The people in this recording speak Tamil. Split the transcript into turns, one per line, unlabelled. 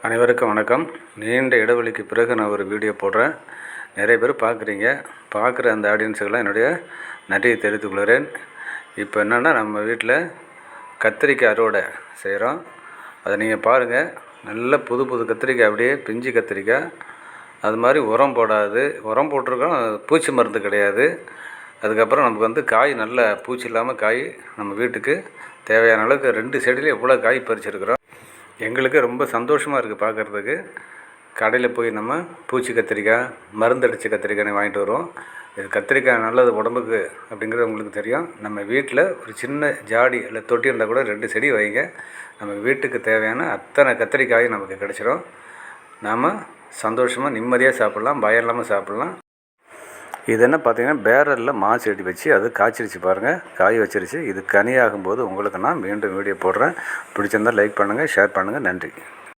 அனைவருக்கும் வணக்கம். நீண்ட இடைவெளிக்கு பிறகு நான் ஒரு வீடியோ போடுறேன். நிறைய பேர் பார்க்குறீங்க. பார்க்குற அந்த ஆடியன்ஸுக்கெல்லாம் என்னுடைய நன்றியை தெரிவித்துக் கொள்கிறேன். இப்போ என்னென்னா, நம்ம வீட்டில் கத்திரிக்காய் அறுவடை செய்கிறோம். அதை நீங்கள் பாருங்கள். நல்ல புது புது கத்திரிக்காய், அப்படியே பிஞ்சு கத்திரிக்காய். அது மாதிரி உரம் போடாது, உரம் போட்டிருக்கோம், பூச்சி மருந்து கிடையாது. அதுக்கப்புறம் நமக்கு காய் நல்ல பூச்சி இல்லாமல் காய் நம்ம வீட்டுக்கு தேவையான அளவுக்கு 2 செடியில் எவ்வளோ காய் பறிச்சிருக்கிறோம். எங்களுக்கு ரொம்ப சந்தோஷமாக இருக்குது பார்க்குறதுக்கு. கடையில் போய் நம்ம பூச்சி கத்திரிக்காய், மருந்தடிச்ச கத்திரிக்காய் வாங்கிட்டு வருவோம். இது கத்திரிக்காய் நல்லது உடம்புக்கு அப்படிங்கிறது உங்களுக்கு தெரியும். நம்ம வீட்டில் ஒரு சின்ன ஜாடி இல்லை தொட்டி இருந்தால் கூட 2 செடி வைங்க. நம்ம வீட்டுக்கு தேவையான அத்தனை கத்திரிக்காயும் நமக்கு கிடச்சிடும். நாம் சந்தோஷமாக நிம்மதியாக சாப்பிட்லாம், பயம் இல்லாமல் சாப்பிட்லாம். இது என்ன பார்த்தீங்கன்னா, பேரலில் மா செடி வச்சு அது காய்ச்சிருச்சு பாருங்கள், காய் வச்சிருச்சு. இது கனியாகும்போது உங்களுக்கு நான் மீண்டும் வீடியோ போடுறேன். பிடிச்சிருந்தால் லைக் பண்ணுங்கள், ஷேர் பண்ணுங்கள். நன்றி.